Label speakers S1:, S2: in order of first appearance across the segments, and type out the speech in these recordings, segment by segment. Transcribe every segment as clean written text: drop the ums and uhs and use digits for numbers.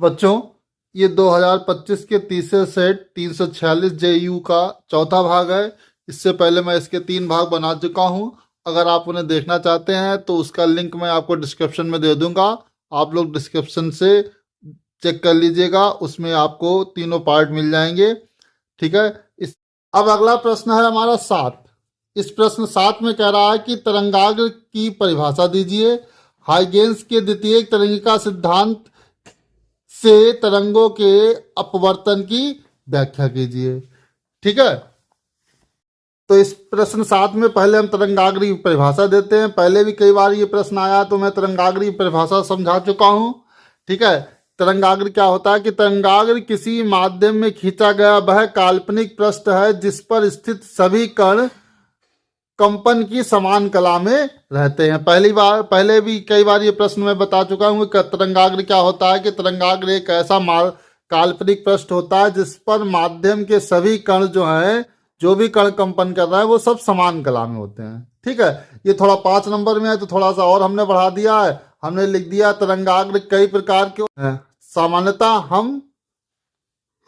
S1: बच्चों, ये 2025 के तीसरे सेट 346 JU का चौथा भाग है। इससे पहले मैं इसके 3 भाग बना चुका हूँ। अगर आप उन्हें देखना चाहते हैं तो उसका लिंक मैं आपको डिस्क्रिप्शन में दे दूंगा। आप लोग डिस्क्रिप्शन से चेक कर लीजिएगा, उसमें आपको तीनों पार्ट मिल जाएंगे। ठीक है। अब अगला प्रश्न है हमारा 7। इस प्रश्न 7 में कह रहा है कि तरंगाग्र की परिभाषा दीजिए। हाइगेंस के द्वितीयक तरंगिका सिद्धांत से तरंगों के अपवर्तन की व्याख्या कीजिए। ठीक है। तो इस प्रश्न 7 में पहले हम तरंगाग्र की परिभाषा देते हैं। पहले भी कई बार ये प्रश्न आया तो मैं तरंगाग्र की परिभाषा समझा चुका हूं। ठीक है। तरंगाग्र क्या होता है कि तरंगाग्र किसी माध्यम में खींचा गया वह काल्पनिक पृष्ठ है जिस पर स्थित सभी कण कंपन की समान कला में रहते हैं। पहले भी कई बार ये प्रश्न मैं बता चुका हूँ कि तरंगाग्र क्या होता है कि तरंगाग्र एक ऐसा काल्पनिक पृष्ठ होता है जिस पर माध्यम के सभी कण जो हैं, जो भी कण कंपन कर रहे हैं, वो सब समान कला में होते हैं। ठीक है। ये थोड़ा 5 नंबर में है तो थोड़ा सा और हमने बढ़ा दिया है। हमने लिख दिया तरंगाग्र कई प्रकार के हैं। सामान्यतः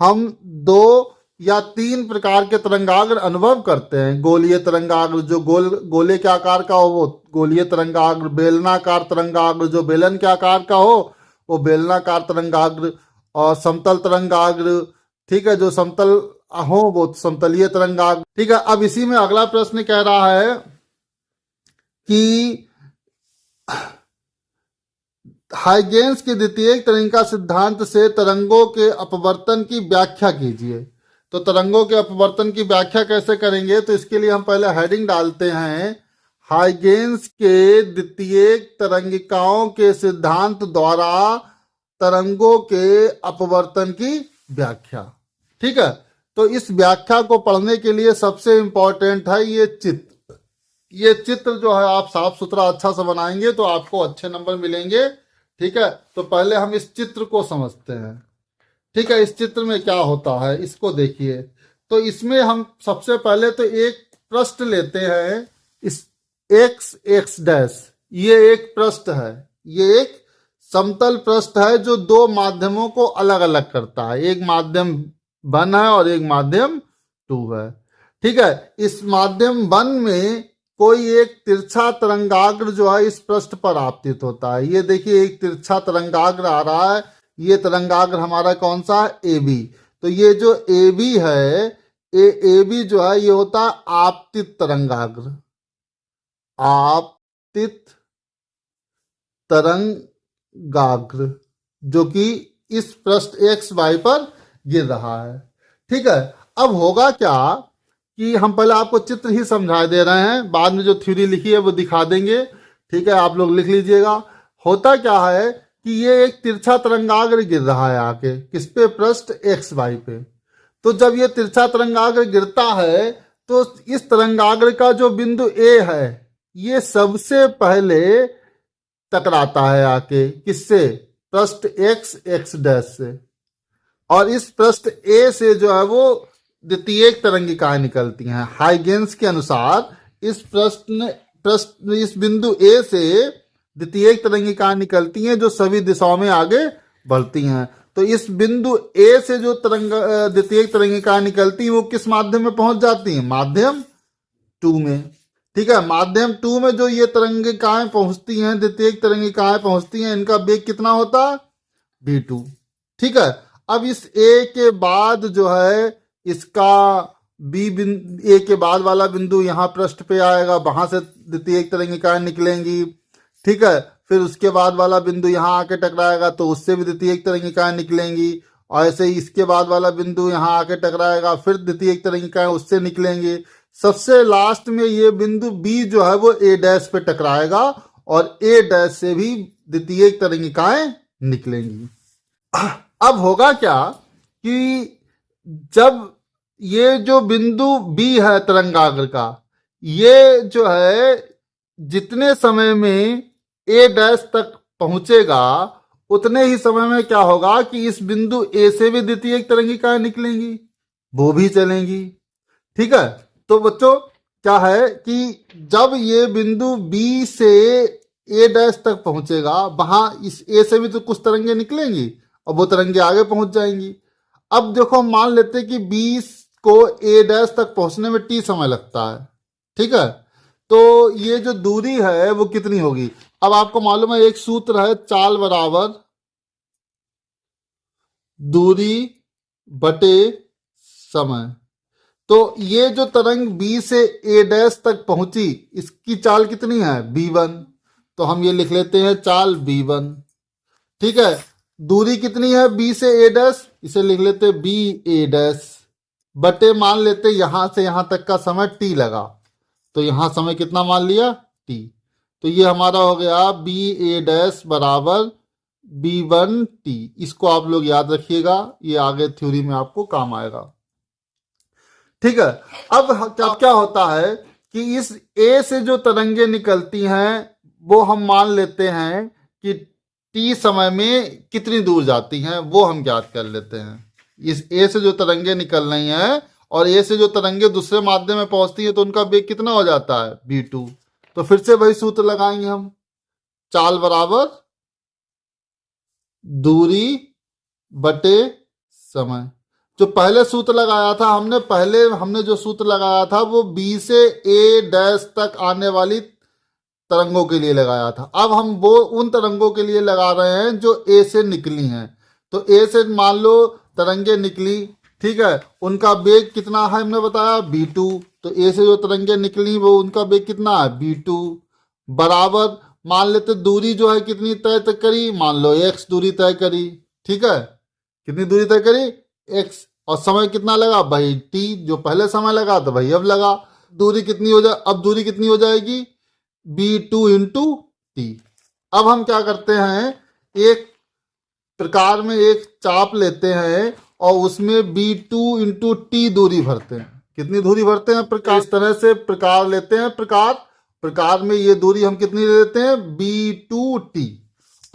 S1: हम 2 या 3 प्रकार के तरंगाग्र अनुभव करते हैं। गोलीय तरंगाग्र जो गोले के आकार का हो वो गोलीय तरंगाग्र, बेलनाकार तरंगाग्र जो बेलन के आकार का हो वो बेलनाकार तरंगाग्र, और समतल तरंगाग्र, ठीक है, जो समतल हो वो समतलीय तरंगाग्र। ठीक है। अब इसी में अगला प्रश्न कह रहा है कि हाइगेंस के द्वितीयक तरंगिका सिद्धांत से तरंगों के अपवर्तन की व्याख्या कीजिए। तो तरंगों के अपवर्तन की व्याख्या कैसे करेंगे, तो इसके लिए हम पहले हेडिंग डालते हैं हाइगेंस के द्वितीयक तरंगिकाओं के सिद्धांत द्वारा तरंगों के अपवर्तन की व्याख्या। ठीक है। तो इस व्याख्या को पढ़ने के लिए सबसे इंपॉर्टेंट है ये चित्र। ये चित्र जो है आप साफ सुथरा अच्छा से बनाएंगे तो आपको अच्छे नंबर मिलेंगे। ठीक है। तो पहले हम इस चित्र को समझते हैं। ठीक है। इस चित्र में क्या होता है इसको देखिए। तो इसमें हम सबसे पहले तो एक पृष्ठ लेते हैं, इस x डैश, ये एक पृष्ठ है, ये एक समतल पृष्ठ है जो 2 माध्यमों को अलग अलग करता है। एक माध्यम 1 है और एक माध्यम 2 है। ठीक है। इस माध्यम 1 में कोई एक तिरछा तरंगाग्र जो है इस पृष्ठ पर आपतित होता है। ये देखिए एक तिरछा तरंगाग्र आ रहा है। ये तरंगाग्र हमारा कौन सा है, AB। तो ये जो AB है, AB जो है ये होता है आपतित तरंगाग्र, आपतित तरंगाग्र, जो कि इस पृष्ठ XY पर गिर रहा है। ठीक है। अब होगा क्या कि हम पहले आपको चित्र ही समझा दे रहे हैं, बाद में जो थ्योरी लिखी है वो दिखा देंगे। ठीक है। आप लोग लिख लीजिएगा। होता क्या है कि ये एक तिरछा तरंगाग्र गिर रहा है आके किस पे, पृष्ठ XY पे। तो जब ये तिरछा तरंगाग्र गिरता है तो इस तरंगाग्र का जो बिंदु A है ये सबसे पहले टकराता है आके किससे, पृष्ठ X डैश से, और इस पृष्ठ A से जो है वो द्वितीयक तरंगिकाएं निकलती हैं। हाइगेंस के अनुसार इस बिंदु A से द्वितीयक तरंगिकाएं निकलती हैं जो सभी दिशाओं में आगे बढ़ती हैं। तो इस बिंदु A से जो द्वितीयक तरंगिकाएं निकलती हैं वो किस माध्यम में पहुंच जाती हैं, माध्यम 2 में। ठीक है। माध्यम 2 में जो ये तरंगिकाएं पहुंचती हैं, द्वितीयक तरंगिकाएं पहुंचती हैं, इनका वेग कितना होता है, v2। ठीक है। अब इस A के बाद जो है इसका A के बाद वाला बिंदु यहाँ पृष्ठ पे आएगा, वहां से द्वितीयक तरंगिकाएं निकलेंगी। ठीक है। फिर उसके बाद वाला बिंदु यहाँ आके टकराएगा तो उससे भी द्वितीयक तरंगिकाएं निकलेंगी, और ऐसे ही इसके बाद वाला बिंदु यहाँ आके टकराएगा, फिर द्वितीयक तरंगिकाएं उससे निकलेंगी। सबसे लास्ट में ये बिंदु B जो है वो A डैश पे टकराएगा और A डैश से भी द्वितीयक तरंगिकाएं निकलेंगी। अब होगा क्या कि जब ये जो बिंदु B है तरंगाग्र का, ये जो है जितने समय में A डैश तक पहुंचेगा उतने ही समय में क्या होगा कि इस बिंदु A से भी द्वितीयक तरंगिकाएं निकलेंगी, वो भी चलेंगी। ठीक है। तो बच्चों क्या है कि जब ये बिंदु B से A डैश तक पहुंचेगा, वहां इस A से भी तो कुछ तरंगे निकलेंगी, और वो तरंगे आगे पहुंच जाएंगी। अब देखो हम मान लेते हैं कि बी को ए डैश तक पहुंचने में टी समय लगता है, ठीक है। तो ये जो दूरी है वो कितनी होगी। अब आपको मालूम है एक सूत्र है, चाल बराबर दूरी बटे समय। तो ये जो तरंग बी से ए डैश तक पहुंची, इसकी चाल कितनी है, b1। तो हम ये लिख लेते हैं चाल b1, ठीक है। दूरी कितनी है बी से ए डैश, इसे लिख लेते हैं बी ए डैश, बटे मान लेते यहां से यहां तक का समय t लगा, तो यहां समय कितना मान लिया, t। तो ये हमारा हो गया बी ए डैश बराबर b1t। इसको आप लोग याद रखिएगा, ये आगे थ्योरी में आपको काम आएगा, ठीक है। अब क्या क्या होता है कि इस ए से जो तरंगे निकलती हैं वो हम मान लेते हैं कि टी समय में कितनी दूर जाती हैं, वो हम ज्ञात कर लेते हैं। इस ए से जो तरंगे निकल रही हैं और ए से जो तरंगे दूसरे माध्यम में पहुंचती है तो उनका वेग कितना हो जाता है, v2। तो फिर से वही सूत्र लगाएंगे हम, चाल बराबर दूरी बटे समय। जो पहले सूत्र लगाया था हमने जो सूत्र लगाया था वो बी से ए डैश तक आने वाली तरंगों के लिए लगाया था। अब हम वो उन तरंगों के लिए लगा रहे हैं जो ए से निकली हैं। तो ए से मान लो तरंगे निकली, ठीक है, उनका वेग कितना है हमने बताया v2। तो ए से जो तरंगे निकली वो उनका वेग कितना है, v2 बराबर मान लेते दूरी जो है कितनी तय करी, मान लो x दूरी तय करी, ठीक है। कितनी दूरी तय करी, x, और समय कितना लगा भाई t, जो पहले समय लगा तो भाई अब लगा। दूरी कितनी हो जाए, अब दूरी कितनी हो जाएगी, b2 इंटू टी। अब हम क्या करते हैं, एक प्रकार में एक चाप लेते हैं और उसमें b2 इंटू टी दूरी भरते हैं। कितनी दूरी भरते हैं, प्रकार, इस तरह से प्रकार लेते हैं, प्रकार में ये दूरी हम कितनी ले लेते हैं, b2t।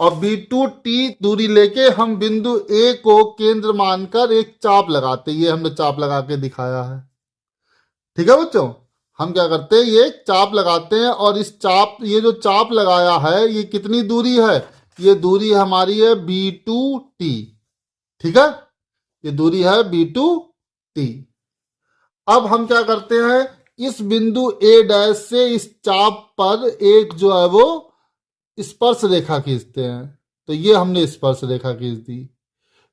S1: और b2t दूरी लेके हम बिंदु A को केंद्र मानकर एक चाप लगाते हैं। ये हमने चाप लगा के दिखाया है, ठीक है बच्चों। हम क्या करते हैं, ये चाप लगाते हैं और ये जो चाप लगाया है ये कितनी दूरी है, ये दूरी हमारी है b2t, ठीक है। ये दूरी है b2t। अब हम क्या करते हैं, इस बिंदु A डैश से इस चाप पर एक जो है वो स्पर्श रेखा खींचते हैं। तो ये हमने स्पर्श रेखा खींच दी।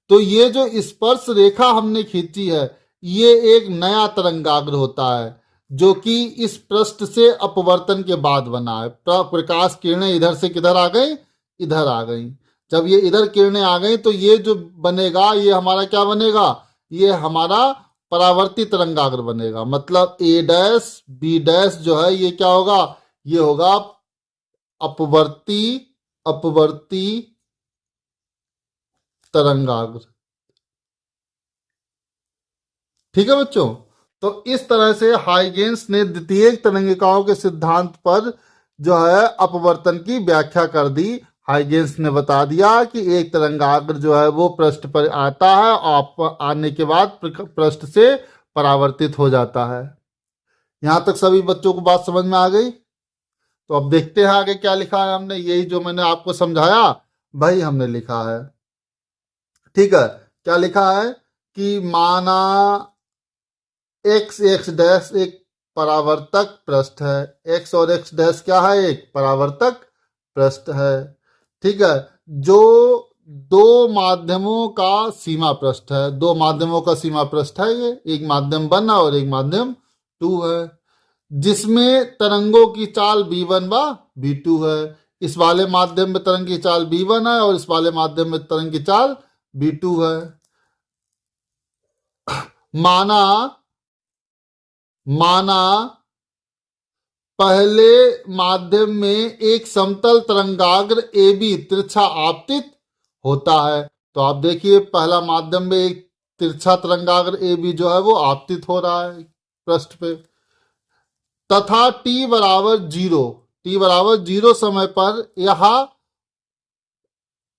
S1: तो ये जो स्पर्श रेखा हमने खींची है ये एक नया तरंगाग्र होता है जो कि इस पृष्ठ से अपवर्तन के बाद बना है। प्रकाश किरणें इधर से किधर आ गई, इधर आ गई। जब ये इधर किरणें आ गई तो ये जो बनेगा ये हमारा क्या बनेगा, ये हमारा परावर्तित तरंगाग्र बनेगा। मतलब ए डैश बी डैश जो है ये क्या होगा, ये होगा अपवर्ती तरंगाग्र, ठीक है बच्चों। तो इस तरह से हाइगेंस ने द्वितीयक तरंगिकाओं के सिद्धांत पर जो है अपवर्तन की व्याख्या कर दी। हाइगेंस ने बता दिया कि एक तरंगाग्र जो है वो पृष्ठ पर आता है और आने के बाद पृष्ठ से परावर्तित हो जाता है। यहां तक सभी बच्चों को बात समझ में आ गई। तो अब देखते हैं आगे क्या लिखा है हमने। यही जो मैंने आपको समझाया भाई हमने लिखा है, ठीक है। क्या लिखा है कि माना x डैश एक परावर्तक पृष्ठ है। x और x डैश क्या है, एक परावर्तक पृष्ठ है, ठीक है। जो दो माध्यमों का सीमा पृष्ठ है, दो माध्यमों का सीमा पृष्ठ है ये, एक माध्यम 1 और एक माध्यम 2 है, जिसमें तरंगों की चाल b1 व b2 है। इस वाले माध्यम में तरंग की चाल b1 है और इस वाले माध्यम में तरंग की चाल b2 है। माना पहले माध्यम में एक समतल तरंगाग्र AB तिरछा आपतित होता है। तो आप देखिए पहला माध्यम में एक तिरछा तरंगाग्र AB जो है वो आपतित हो रहा है पृष्ठ पे, तथा t बराबर 0 समय पर यह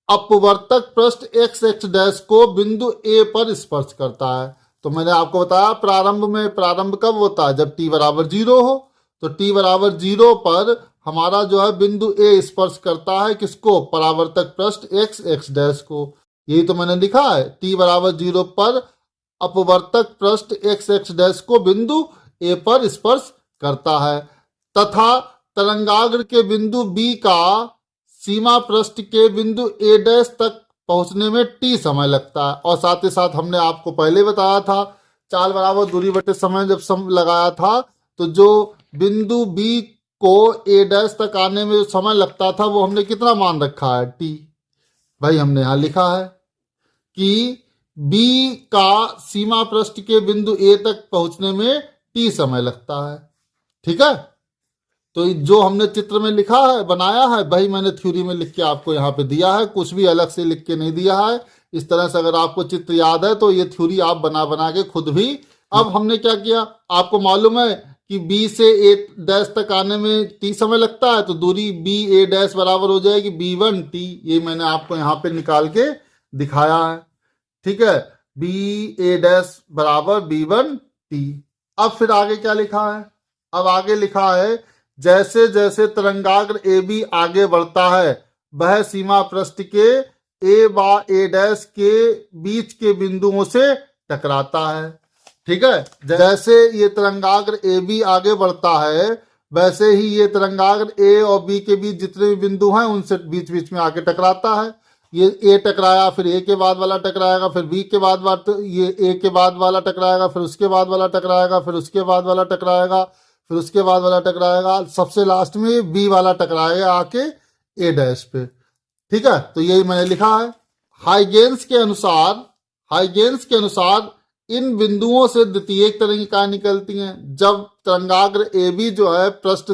S1: अपवर्तक पृष्ठ x डैश को बिंदु A पर स्पर्श करता है। तो मैंने आपको बताया प्रारंभ कब होता है, जब t बराबर 0 हो। तो t बराबर 0 पर हमारा जो है बिंदु A स्पर्श करता है किसको, परावर्तक पृष्ठ x डैश को। यही तो मैंने लिखा है, t बराबर 0 पर अपवर्तक पृष्ठ x x डैश को बिंदु A पर स्पर्श करता है तथा तरंगाग्र के बिंदु B का सीमा पृष्ठ के बिंदु A डैश तक पहुंचने में t समय लगता है। और साथ ही साथ हमने आपको पहले बताया था, चाल बराबर दूरी बटे समय जब सम लगाया था, तो जो बिंदु B को A डैश तक आने में जो समय लगता था वो हमने कितना मान रखा है, t। भाई हमने यहाँ लिखा है कि B का सीमा पृष्ठ के बिंदु A तक पहुंचने में t समय लगता है। ठीक है, तो जो हमने चित्र में लिखा है, बनाया है, वही मैंने थ्योरी में लिख के आपको यहाँ पे दिया है, कुछ भी अलग से लिख के नहीं दिया है। इस तरह से अगर आपको चित्र याद है तो ये थ्योरी आप बना बना के खुद भी। अब हमने क्या किया, आपको मालूम है कि B से A डैश तक आने में t समय लगता है, तो दूरी B A डैश बराबर हो जाएगी B1 t। ये मैंने आपको यहाँ पे निकाल के दिखाया है। ठीक है, B A डैश बराबर B1 t। अब फिर आगे क्या लिखा है, अब आगे लिखा है जैसे जैसे तरंगाग्र AB आगे बढ़ता है वह सीमा पृष्ठ के A व A डैश के बीच के बिंदुओं से टकराता है। ठीक है, जैसे ये तरंगाग्र AB आगे बढ़ता है वैसे ही ये तरंगाग्र A और B के बीच जितने भी बिंदु हैं उनसे बीच बीच में आके टकराता है। ये A टकराया, फिर A के बाद वाला टकराएगा, फिर B के बाद ये A के बाद वाला टकराएगा, फिर उसके बाद वाला टकराएगा, फिर उसके बाद वाला टकराएगा, फिर उसके बाद वाला टकराएगा, सबसे लास्ट में B वाला टकराएगा आके A डैश पे। ठीक है, तो यही मैंने लिखा है। हाइगेन्स के अनुसार इन बिंदुओं से द्वितीयक तरंगिकाएं निकलती हैं। जब तरंगाग्र AB जो है पृष्ठ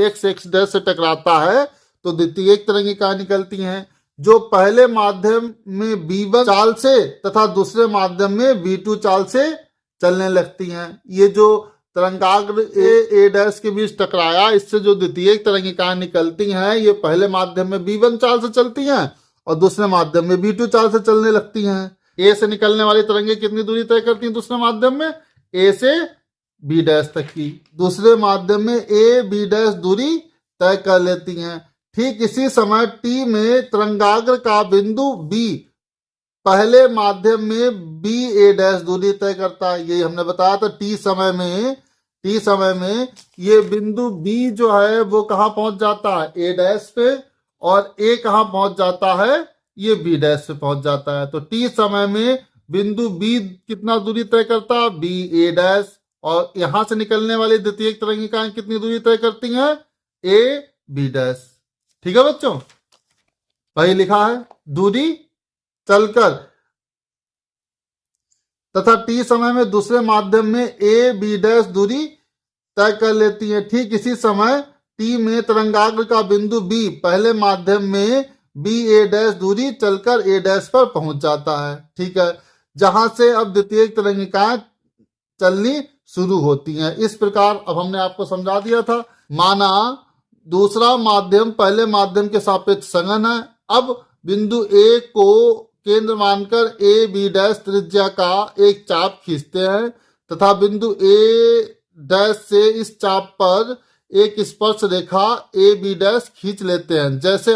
S1: x x डैश से टकराता है तो द्वितीयक तरंगिकाएं निकलती हैं जो पहले माध्यम में B1 चाल से तथा दूसरे माध्यम में B2 चाल से चलने लगती हैं। ये जो तरंगाग्र A डैश के बीच टकराया, इससे जो द्वितीयक तरंगिकाएं निकलती हैं ये पहले माध्यम में B1 चाल से चलती हैं और दूसरे माध्यम में B2 चाल से चलने लगती हैं। A से निकलने वाली तरंगें कितनी दूरी तय करती हैं दूसरे माध्यम में, A से B डैश तक की, दूसरे माध्यम में A B डैश दूरी तय कर लेती हैं। ठीक इसी समय T में तरंगाग्र का बिंदु B पहले माध्यम में B A डैश दूरी तय करता है। यही हमने बताया था, T समय में ये बिंदु B जो है वो कहाँ पहुंच जाता है, A डैश पे, और A कहाँ पहुंच जाता है, ये B डैश पे पहुंच जाता है। तो T समय में बिंदु B कितना दूरी तय करता है, B A डैश, और यहां से निकलने वाली द्वितीयक तरंगिकाएं कितनी दूरी तय करती हैं, A B डैश। ठीक है बच्चों, वही लिखा है, दूरी चलकर तथा T समय में दूसरे माध्यम में A B डैश दूरी तय कर लेती है। ठीक इसी समय T में तरंगाग्र का बिंदु B पहले माध्यम में B A डैश दूरी चलकर A डैश पर पहुंच जाता है। ठीक है, जहां से अब द्वितीयक तरंगिकाएं चलनी शुरू होती हैं। इस प्रकार अब हमने आपको समझा दिया था। माना दूसरा माध्यम पहले माध्यम के सापेक्ष सघन है। अब बिंदु A को केंद्र मानकर A B डैश त्रिज्या का एक चाप खींचते हैं तथा बिंदु A डैश से इस चाप पर एक स्पर्श रेखा A B डैश खींच लेते हैं। जैसे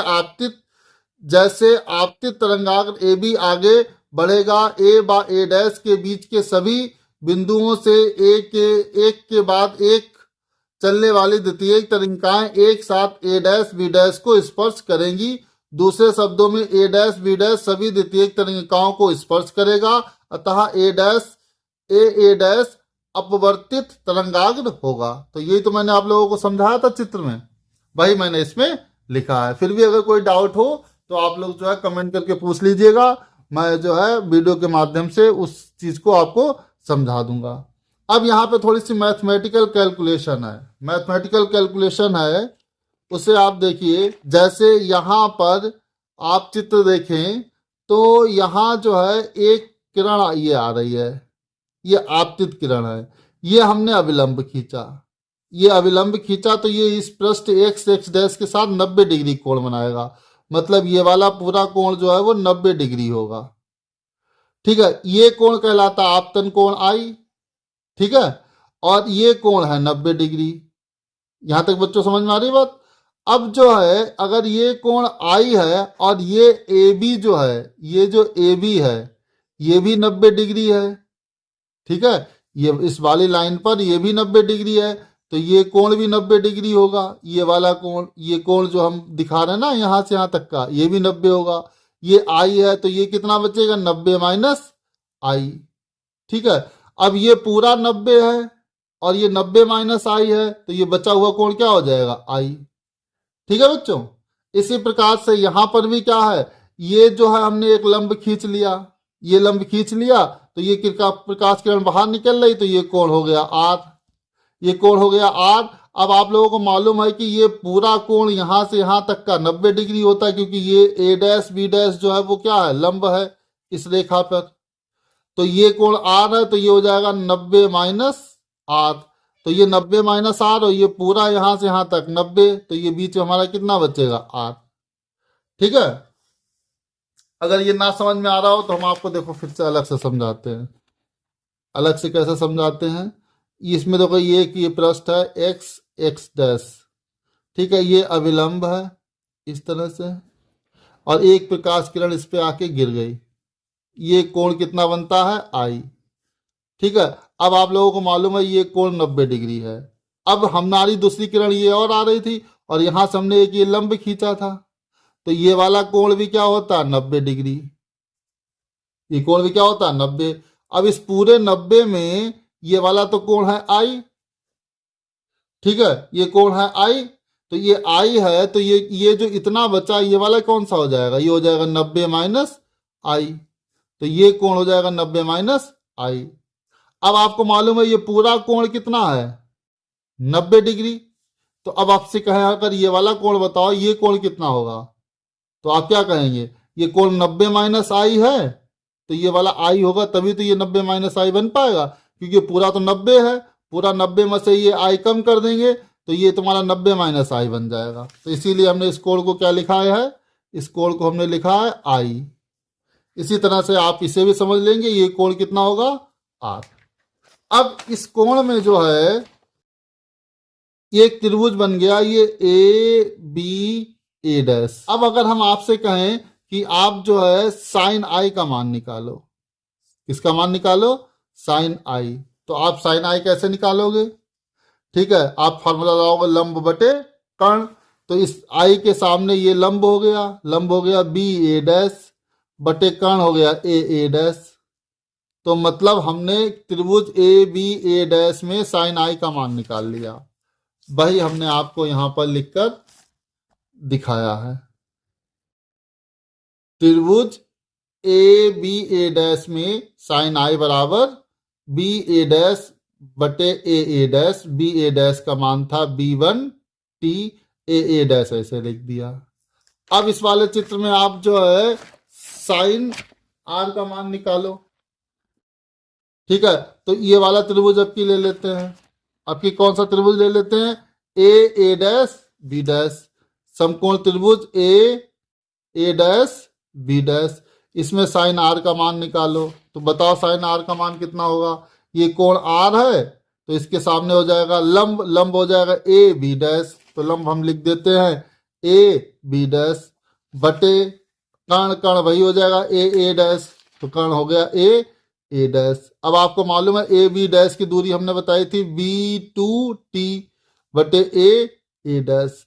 S1: आपतित तरंगाग्र AB आगे बढ़ेगा, A व A डैश के बीच के सभी बिंदुओं से एक के बाद एक चलने वाली द्वितीयक तरंगिकाएं एक साथ A डैश B डैश को स्पर्श करेंगी। दूसरे शब्दों में A डैश B डैश सभी द्वितीयक तरंगिकाओं को स्पर्श करेगा, अतः A डैश अपवर्तित तरंगाग्र होगा। तो यही तो मैंने आप लोगों को समझाया था चित्र में, वही मैंने इसमें लिखा है। फिर भी अगर कोई डाउट हो तो आप लोग जो है कमेंट करके पूछ लीजिएगा, मैं जो है वीडियो के माध्यम से उस चीज को आपको समझा दूंगा। अब यहाँ पे थोड़ी सी मैथमेटिकल कैलकुलेशन है, उसे आप देखिए। जैसे यहाँ पर आप चित्र देखें तो यहाँ जो है एक किरण ये आ रही है, ये आपतित किरण है, ये हमने अविलंब खींचा तो ये इस पृष्ठ x x डैश के साथ 90 डिग्री कोण बनाएगा। मतलब ये वाला पूरा कोण जो है वो 90 डिग्री होगा। ठीक है, ये कोण कहलाता आपतन कोण I। ठीक है, और ये कोण है 90 डिग्री। यहां तक बच्चों समझ में आ रही बात। अब जो है अगर ये कोण आई है और ये ए बी जो है, ये जो ए बी है ये भी 90 डिग्री है, ठीक है, ये इस वाली लाइन पर ये भी 90 डिग्री है, तो ये कोण भी 90 डिग्री होगा। ये वाला कोण, ये कोण जो हम दिखा रहे हैं ना यहां से यहां तक का, ये भी 90 होगा। ये आई है तो ये कितना बचेगा, 90 माइनस आई, ठीक है। अब ये पूरा 90 है और ये 90 माइनस आई है, तो ये बचा हुआ कोण क्या हो जाएगा, आई, ठीक है बच्चों। इसी प्रकार से यहां पर भी क्या है, ये जो है हमने एक लंब खींच लिया, ये लंब खींच लिया तो ये प्रकाश किरण बाहर निकल रही, तो ये कोण हो गया आर, ये कोण हो गया आर। अब आप लोगों को मालूम है कि ये पूरा कोण यहां से यहां तक का 90 डिग्री होता है, क्योंकि ये ए डैश बी डैश जो है वो क्या है, लंब है इस रेखा पर। तो ये कोण आर है तो ये हो जाएगा 90 माइनस आर, तो ये 90 माइनस आर और ये पूरा यहां से यहां तक 90, तो ये बीच में हमारा कितना बचेगा, आर, ठीक है। अगर ये ना समझ में आ रहा हो तो हम आपको देखो फिर से अलग से समझाते हैं। अलग से कैसे समझाते हैं, इसमें देखो ये पृष्ठ है एक्स एक्स डैश, ठीक है, ये अविलंब है इस तरह से, और एक प्रकाश किरण इस पे आके गिर गई, ये कोण कितना बनता है, आई, ठीक है। अब आप लोगों को मालूम है ये कोण 90 डिग्री है। अब हमारी दूसरी किरण ये और आ रही थी और यहां से हमने एक ये लंब खींचा था, तो ये वाला कोण भी क्या होता है, 90 डिग्री, ये कोण भी क्या होता है, 90। अब इस पूरे 90 में ये वाला तो कोण है आई, ठीक है, ये कोण है आई, तो ये आई है तो ये जो इतना बचा ये वाला कौन सा हो जाएगा, ये हो जाएगा 90 माइनस आई, तो ये कोण हो जाएगा 90 माइनस आई। अब आपको मालूम है ये पूरा कोण कितना है, 90 डिग्री, तो अब आपसे कहें अगर ये वाला कोण बताओ ये कोण कितना होगा, तो आप क्या कहेंगे, ये कोण 90 माइनस आई है, तो ये वाला आई होगा, तभी तो ये 90 माइनस आई बन पाएगा, क्योंकि पूरा तो 90 है, पूरा 90 में से ये आई कम कर देंगे तो ये तुम्हारा 90 माइनस आई बन जाएगा। तो इसीलिए हमने इस कोण को क्या लिखा है, इस कोण को हमने लिखा है आई। इसी तरह से आप इसे भी समझ लेंगे, ये कोण कितना होगा, आर। अब इस कोण में जो है एक त्रिभुज बन गया, ये ए बी ए डैश। अब अगर हम आपसे कहें कि आप जो है साइन आई का मान निकालो, किसका मान निकालो, साइन आई, तो आप साइन आई कैसे निकालोगे, ठीक है, आप फॉर्मूला लगाओगे लंब बटे कर्ण, तो इस आई के सामने ये लंब हो गया, लंब हो गया बी ए डैश बटे कर्ण हो गया ए डैश, तो मतलब हमने त्रिभुज ए बी ए डैश में साइन आई का मान निकाल लिया। वही हमने आपको यहां पर लिखकर दिखाया है, त्रिभुज ए बी ए डैश में साइन आई बराबर बी ए डैश बटे ए डैश, बी ए डैश का मान था B1 T ए डैश, ऐसे लिख दिया। अब इस वाले चित्र में आप जो है साइन आर का मान निकालो, ठीक है, तो ये वाला त्रिभुज आपकी ले लेते हैं, आपकी कौन सा त्रिभुज ले लेते हैं, ए डैश बी डैश, समकोण त्रिभुज ए डैश बी डैश, इसमें साइन आर का मान निकालो, तो बताओ साइन आर का मान कितना होगा, ये कोण आर है तो इसके सामने हो जाएगा लंब, लंब हो जाएगा ए बी डैश, तो लंब हम लिख देते हैं ए बी डैश बटे कर्ण, कर्ण वही हो जाएगा ए डैश, तो कर्ण हो गया ए डैश। अब आपको मालूम है ए बी डैश की दूरी हमने बताई थी B2 T बटे ए डैश,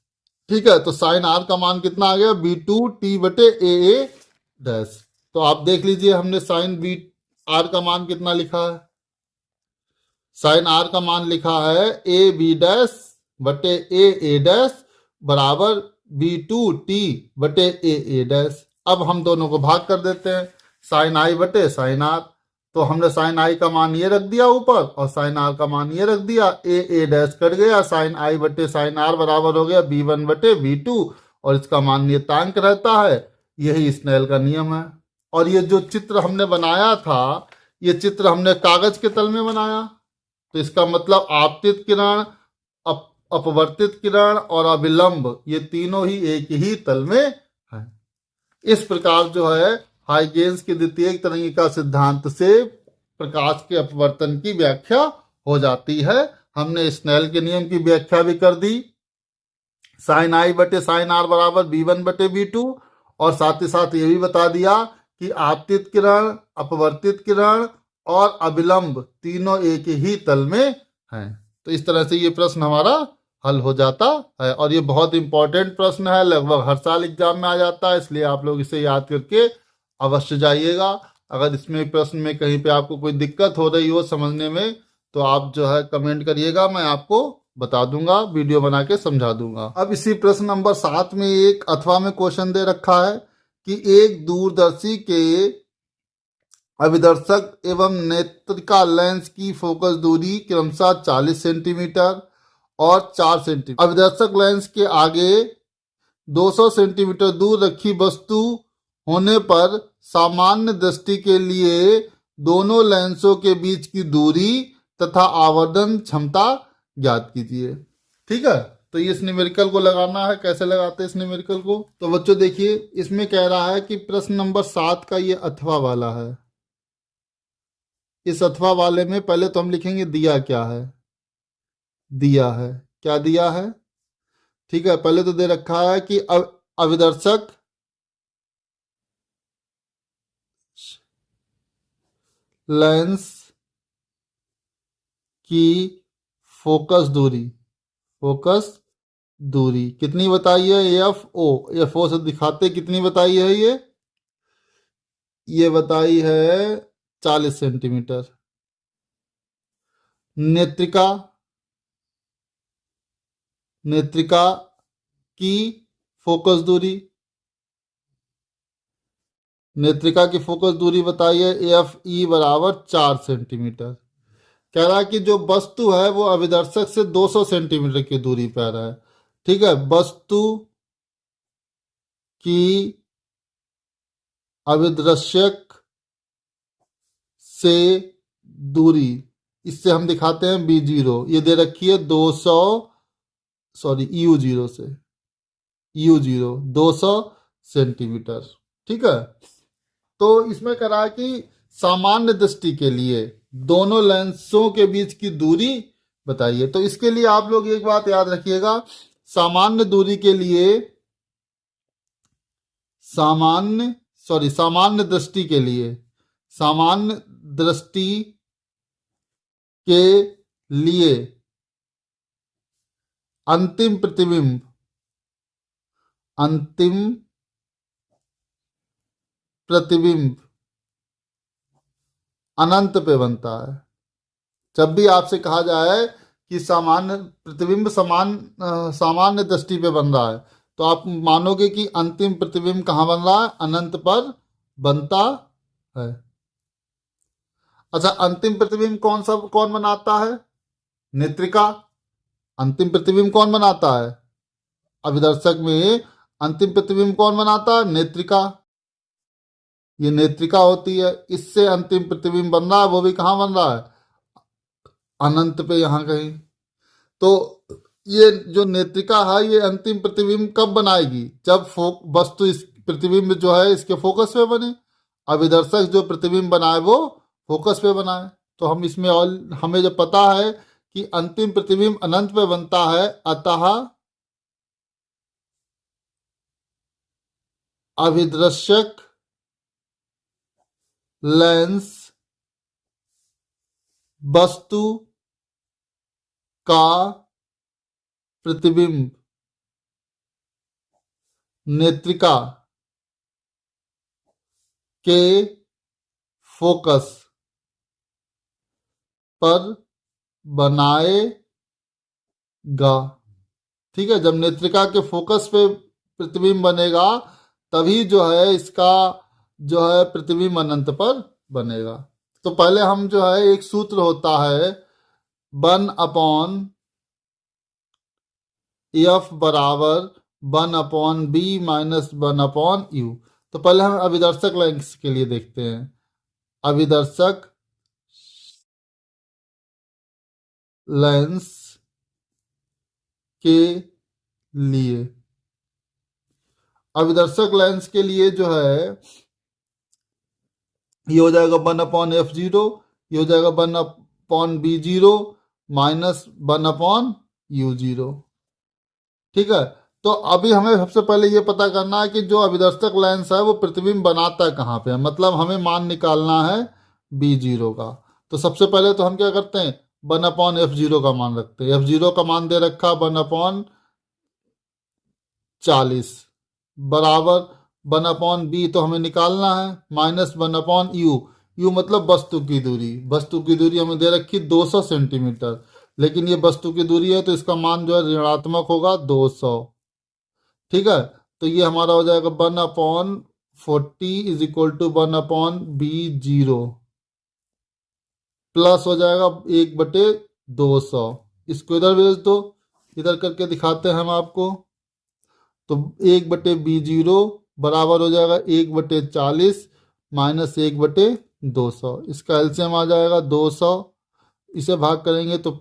S1: ठीक है, तो साइन आर का मान कितना आ गया, B2 T बटे ए डैश। तो आप देख लीजिए हमने साइन बी आर का मान कितना लिखा है, साइन आर का मान लिखा है ए बी डैश बटे ए डैश बराबर B2 T बटे ए डैश। अब हम दोनों को भाग कर देते हैं, साइन आई बटे साइन आर, तो हमने साइन आई का मान ये रख दिया ऊपर और साइन आर का मान ये रख दिया, ए डैश कट गया, साइन आई बटे साइन आर बराबर हो गया B1 बटे B2, और इसका मान नियतांक रहता है, यही स्नेल का नियम है। और ये जो चित्र हमने बनाया था, ये चित्र हमने कागज के तल में बनाया, तो इसका मतलब आपतित किरण, अपवर्तित किरण और अभिलंब ये तीनों ही एक ही तल में है। इस प्रकार जो है हाइगेंस के द्वितीय तरंगिका सिद्धांत से प्रकाश के अपवर्तन की व्याख्या हो जाती है। हमने स्नेल के नियम की व्याख्या भी कर दी, साइन आई बटे साइन आर बराबर b1 बटे b2, और साथ ही साथ ये भी बता दिया कि आपतित किरण, अपवर्तित किरण और अभिलंब तीनों एक ही तल में हैं। तो इस तरह से ये प्रश्न हमारा हल हो जाता है, और ये बहुत इंपॉर्टेंट प्रश्न है, लगभग हर साल एग्जाम में आ जाता है, इसलिए आप लोग इसे याद करके अवश्य जाइएगा। अगर इसमें प्रश्न में कहीं पे आपको कोई दिक्कत हो रही हो समझने में, तो आप जो है कमेंट करिएगा, मैं आपको बता दूंगा, वीडियो बना के समझा दूंगा। अब इसी प्रश्न नंबर 7 में एक अथवा में क्वेश्चन दे रखा है कि एक दूरदर्शी के अभिदर्शक एवं नेत्रिका लेंस की फोकस दूरी क्रमशः 40 सेंटीमीटर और 4 सेंटीमीटर, अभिदर्शक लेंस के आगे 200 सेंटीमीटर दूर रखी वस्तु होने पर सामान्य दृष्टि के लिए दोनों लेंसों के बीच की दूरी तथा आवर्धन क्षमता ज्ञात कीजिए। ठीक है, तो ये इस न्यूमेरिकल को लगाना है। कैसे लगाते हैं इस न्यूमेरिकल को? तो बच्चों देखिए, इसमें कह रहा है कि प्रश्न नंबर 7 का ये अथवा वाला है। इस अथवा वाले में पहले तो हम लिखेंगे दिया क्या है। दिया है, क्या दिया है? ठीक है, पहले तो दे रखा है कि अभिदर्शक लेंस की फोकस दूरी कितनी बताई है? एफ ओ से दिखाते कितनी बताई है? ये बताई है 40 सेंटीमीटर। नेत्रिका की फोकस दूरी, नेत्रिका की फोकस दूरी बताई है एफ ई बराबर 4 सेंटीमीटर। कह रहा है कि जो वस्तु है वो अभिदर्शक से 200 सेंटीमीटर की दूरी पर है। ठीक है, वस्तु की अभिदर्शक से दूरी, इससे हम दिखाते हैं b0, ये दे रखी है 200, सॉरी u0 से, u0 200 सेंटीमीटर। ठीक है, तो इसमें कह रहा है कि सामान्य दृष्टि के लिए दोनों लेंसों के बीच की दूरी बताइए। तो इसके लिए आप लोग एक बात याद रखिएगा, सामान्य दूरी के लिए सामान्य दृष्टि के लिए, सामान्य दृष्टि के लिए अंतिम प्रतिबिंब अनंत पे बनता है। जब भी आपसे कहा जाए कि सामान्य प्रतिबिंब सामान्य दृष्टि पे बन रहा है, तो आप मानोगे कि अंतिम प्रतिबिंब कहाँ बन रहा है? अनंत पर बनता है। अच्छा, अंतिम प्रतिबिंब कौन बनाता है? नेत्रिका। अंतिम प्रतिबिंब कौन बनाता है? अभिदर्शक में अंतिम प्रतिबिंब कौन बनाता है? नेत्रिका। ये नेत्रिका होती है, इससे अंतिम प्रतिबिंब बन रहा है, वो भी कहाँ बन रहा है? अनंत पे, यहाँ कहीं। तो ये जो नेत्रिका है, ये अंतिम प्रतिबिंब कब बनाएगी? जब वस्तु इस प्रतिबिंब जो है इसके फोकस पे बने। अभिदर्शक जो प्रतिबिंब बनाए वो फोकस पे बनाए। तो हम इसमें और हमें जो पता है कि अंतिम प्रतिबिंब अनंत पे बनता है, अतः अभिदर्शक लेंस वस्तु का प्रतिबिंब नेत्रिका के फोकस पर बनाएगा। ठीक है, जब नेत्रिका के फोकस पे प्रतिबिंब बनेगा तभी जो है इसका जो है प्रतिबिंब अनंत पर बनेगा। तो पहले हम जो है एक सूत्र होता है 1/f बराबर 1/b माइनस 1/u। तो पहले हम अभिदर्शक लेंस के लिए देखते हैं। अभिदर्शक लेंस के लिए, अभिदर्शक लेंस के लिए जो है ये हो जाएगा 1/f0, ये हो जाएगा 1/b0 माइनस 1/u0। ठीक है, तो अभी हमें सबसे पहले ये पता करना है कि जो अभिदर्शक लेंस है वो प्रतिबिंब बनाता है कहाँ पे, मतलब हमें मान निकालना है बी जीरो का। तो सबसे पहले तो हम क्या करते हैं, 1/f0 का मान रखते हैं। f0 का मान दे रखा 1/40 बराबर 1/b तो हमें निकालना है, माइनस 1/u। यू मतलब वस्तु की दूरी, वस्तु की दूरी हमें दे रखी 200 सेंटीमीटर, लेकिन ये वस्तु की दूरी है तो इसका मान जो है ऋणात्मक होगा 200। ठीक है, तो ये हमारा हो जाएगा 1/40 is equal to 1/b0 plus हो जाएगा 1/200। इसको इधर भेज दो, इधर करके दिखाते हैं हम आपको। तो 1/b0 बराबर हो जाएगा 1/40 माइनस 1/200। इसका एलसीएम आ जाएगा 200, इसे भाग करेंगे तो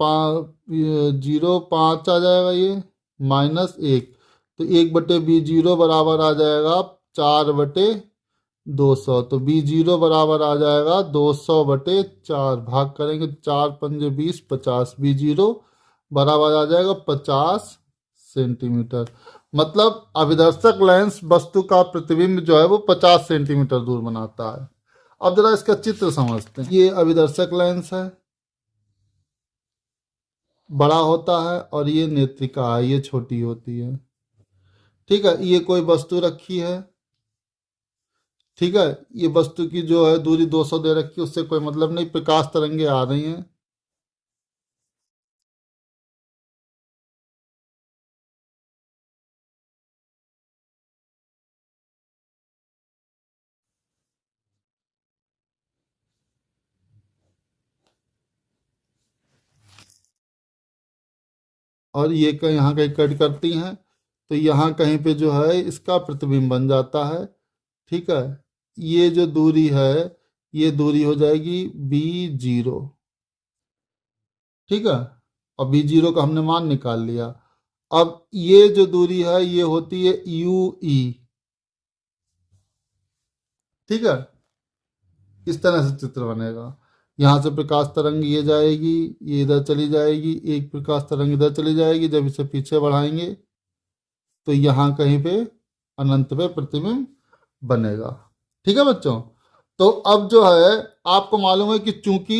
S1: 0 5 आ जाएगा ये, माइनस 1। तो 1/b0 बराबर आ जाएगा 4/200। तो b0 बराबर आ जाएगा 200/4। भाग करेंगे 4×5 = 20, 50। b0 बराबर आ जाएगा 50 सेंटीमीटर। मतलब अभिदर्शक लेंस वस्तु का प्रतिबिंब जो है वो 50 सेंटीमीटर दूर बनाता है। अब जरा इसका चित्र समझते हैं। ये अभिदर्शक लेंस है, बड़ा होता है, और ये नेत्रिका है, ये छोटी होती है। ठीक है, ये कोई वस्तु रखी है। ठीक है, ये वस्तु की जो है दूरी 200 दे रखी है, उससे कोई मतलब नहीं, प्रकाश तरंगे आ रही हैं। और ये कहीं यहाँ कहीं कट करती हैं, तो यहाँ कहीं पे जो है इसका प्रतिबिंब बन जाता है। ठीक है, ये जो दूरी है ये दूरी हो जाएगी b0। ठीक है, और b0 का हमने मान निकाल लिया। अब ये जो दूरी है ये होती है ue। ठीक है, इस तरह से चित्र बनेगा। यहाँ से प्रकाश तरंग ये जाएगी, ये इधर चली जाएगी, एक प्रकाश तरंग इधर चली जाएगी। जब इसे पीछे बढ़ाएंगे तो यहाँ कहीं पे अनंत पे प्रतिबिंब बनेगा। ठीक है बच्चों, तो अब जो है आपको मालूम है कि चूंकि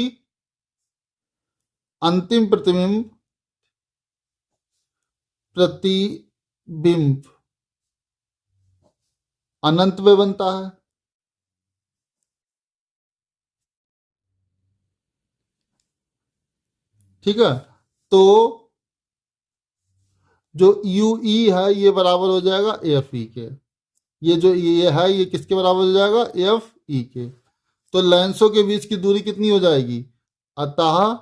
S1: अंतिम प्रतिबिंब अनंत में बनता है। ठीक है, तो जो यू ई है ये बराबर हो जाएगा एफ ई के। ये जो ये है ये किसके बराबर हो जाएगा, एफ ई के। तो लेंसों के बीच की दूरी कितनी हो जाएगी, अतः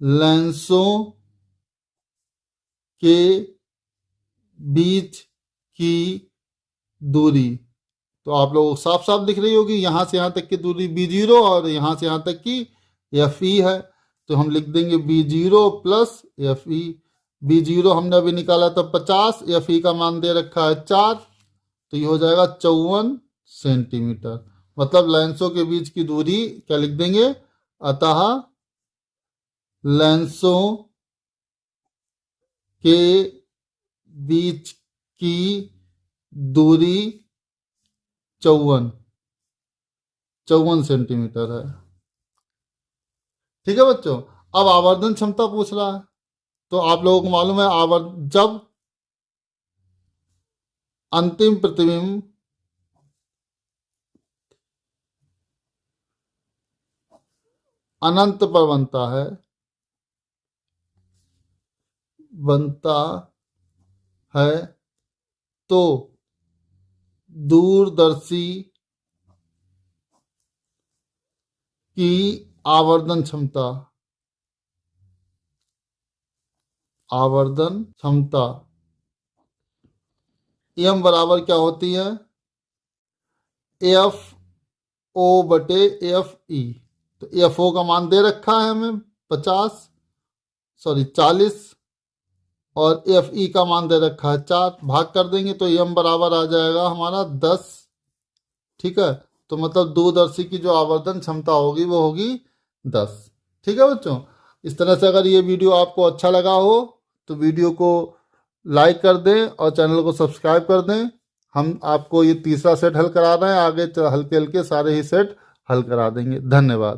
S1: लेंसों के बीच की दूरी, तो आप लोगों को साफ साफ दिख रही होगी, यहां से यहां तक की दूरी b0 और यहां से यहां तक की एफ ई है। तो हम लिख देंगे b0 plus F E. b0 हमने अभी निकाला था 50, एफ ई का मान दे रखा है 4, तो ये हो जाएगा 54 सेंटीमीटर। मतलब लेंसों के बीच की दूरी क्या लिख देंगे, अतः लेंसों के बीच की दूरी 54 सेंटीमीटर है। ठीक है बच्चों, अब आवर्धन क्षमता पूछ रहा है। तो आप लोगों को मालूम है जब अंतिम प्रतिबिंब अनंत पर बनता है तो दूरदर्शी की आवर्धन क्षमता एम बराबर क्या होती है, एफ ओ बटे एफ ई। तो एफ ओ का मान दे रखा है हमें 40, और एफ ई का मान दे रखा है 4। भाग कर देंगे तो एम बराबर आ जाएगा हमारा 10। ठीक है, तो मतलब दूरदर्शी की जो आवर्धन क्षमता होगी वो होगी 10। ठीक है बच्चों, इस तरह से अगर ये वीडियो आपको अच्छा लगा हो तो वीडियो को लाइक कर दें और चैनल को सब्सक्राइब कर दें। हम आपको ये तीसरा सेट हल करा रहे हैं, आगे हल्के हल्के सारे ही सेट हल करा देंगे। धन्यवाद।